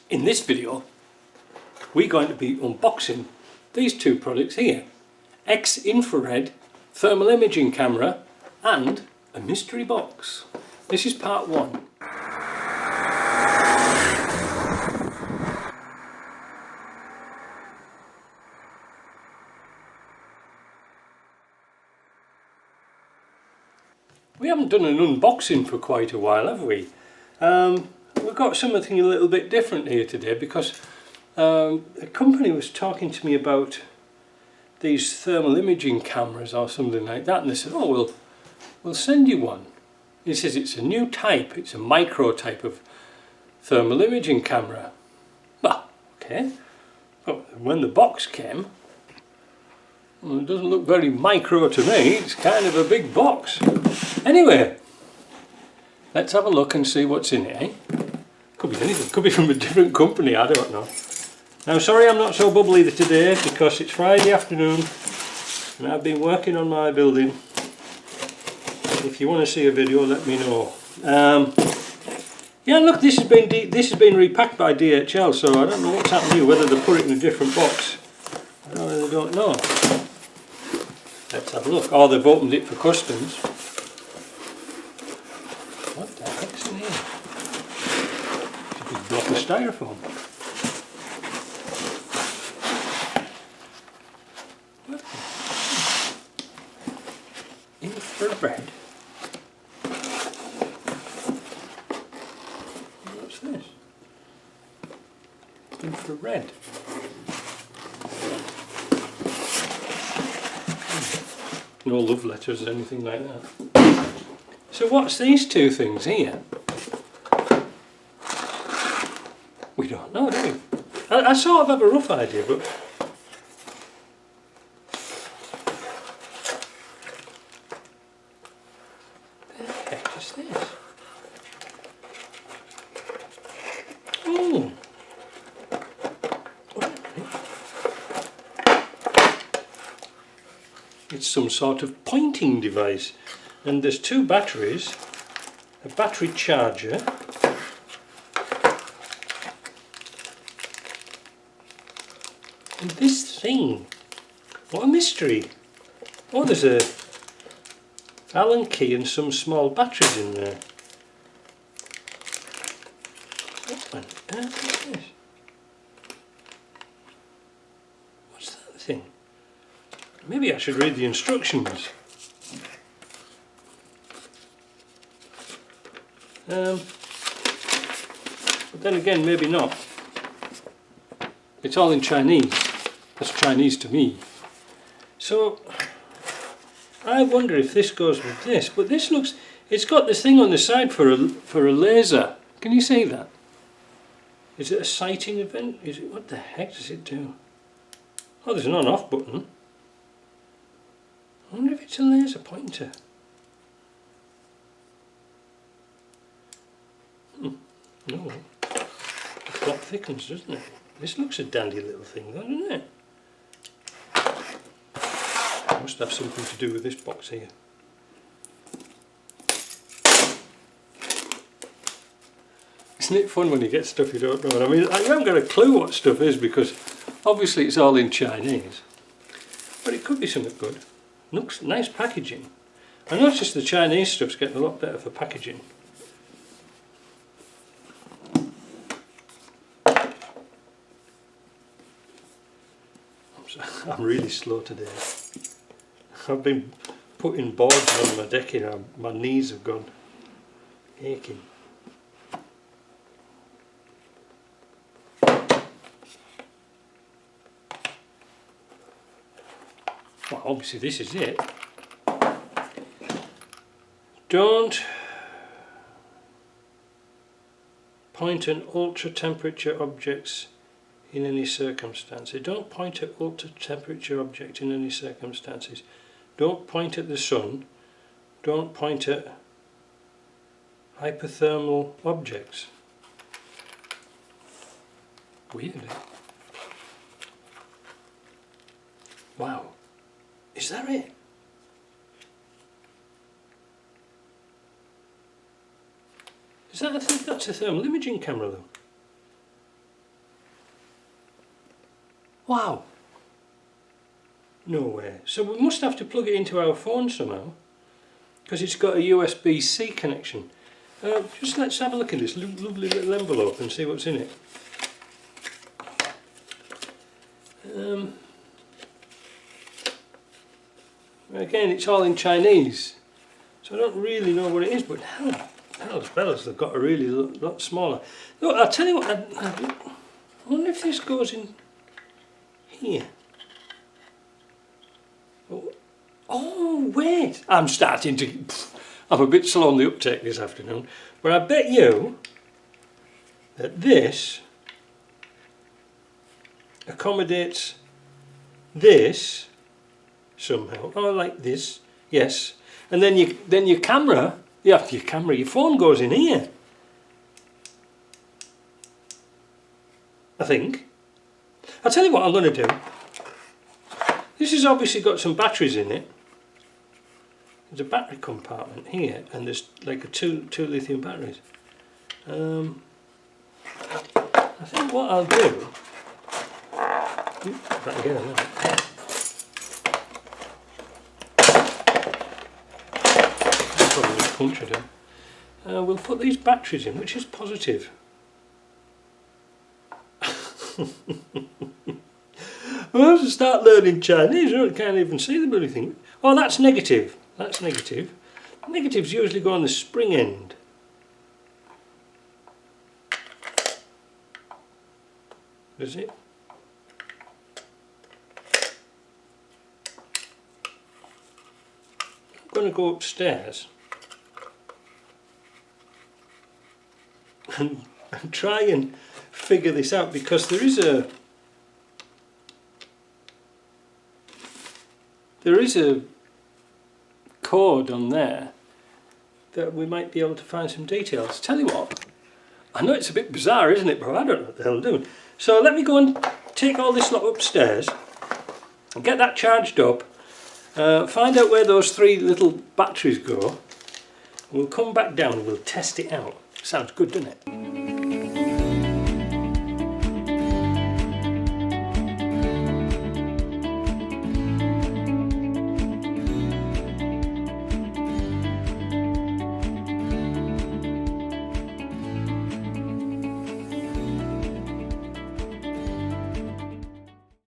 In this video we're going to be unboxing these two products here, Xinfrared thermal imaging camera and a mystery box. This is part one. We haven't done an unboxing for quite a while, have we? We've got something a little bit different here today because a company was talking to me about these thermal imaging cameras or something like that, and they said, oh, we'll send you one. He says it's a new type, it's a micro type of thermal imaging camera. Well, okay. But when the box came, well, it doesn't look very micro to me, it's kind of a big box. Anyway, let's have a look and see what's in it, eh? Could be anything, could be from a different company, I don't know. Now sorry I'm not so bubbly today because it's Friday afternoon and I've been working on my building. If you want to see a video, let me know. Yeah, look, this has been repacked by DHL, so I don't know what's happened here, whether they put it in a different box. I really don't know. Let's have a look. Oh, they've opened it for customs. What the heck's in here? It's a big block of styrofoam. What the? Infrared. What's this? Infrared. No love letters or anything like that. So what's these two things here? We don't know, do we? I sort of have a rough idea, but what the heck is this? Oh! It's some sort of pointing device, and there's two batteries, a battery charger, and this thing. What a mystery! Oh, there's a Allen key and some small batteries in there. What on earth is this? What's that thing? Maybe I should read the instructions. But then again, maybe not. It's all in Chinese. That's Chinese to me. So I wonder if this goes with this. But this looks, it's got this thing on the side for a laser. Can you see that? Is it a sighting event? Is it? What the heck does it do? Oh, there's an on-off button. I wonder if it's a laser pointer. No. The plot thickens, doesn't it? This looks a dandy little thing though, doesn't it? Must have something to do with this box here. Isn't it fun when you get stuff you don't know? I mean, I haven't got a clue what stuff is because obviously it's all in Chinese. But it could be something good. Looks nice packaging. I noticed the Chinese stuff's getting a lot better for packaging. I'm really slow today. I've been putting boards on my deck here. My knees have gone aching. Well, obviously this is it. Don't point at ultra temperature objects in any circumstances. Don't point at ultra temperature object in any circumstances. Don't point at the sun. Don't point at hypothermal objects. Weird. Wow. Is that it? Is that that's a thermal imaging camera though? Wow. No way. So we must have to plug it into our phone somehow, because it's got a USB-C connection. Just let's have a look at this lovely little envelope and see what's in it. Again, it's all in Chinese, so I don't really know what it is, but hell's bells, they've got a really lot smaller. Look, I'll tell you what, I wonder if this goes in here. Oh wait, I'm a bit slow on the uptake this afternoon, but I bet you that this accommodates this somehow. Oh, like this, yes. And then your camera, your phone goes in here, I think. I'll tell you what I'm going to do. This has obviously got some batteries in it. There's a battery compartment here, and there's like two lithium batteries. I think what I'll do. That again, I'll probably just punch it in. We'll put these batteries in, which is positive. We'll have to start learning Chinese. I can't even see the bloody thing. Oh, that's negative. That's negative. Negatives usually go on the spring end. Does it? I'm going to go upstairs and try and figure this out, because there is a code on there that we might be able to find some details. Tell you what, I know it's a bit bizarre, isn't it, but I don't know what the hell I'm doing. So let me go and take all this lot upstairs and get that charged up, find out where those 3 little batteries go, and we'll come back down and we'll test it out. Sounds good, doesn't it?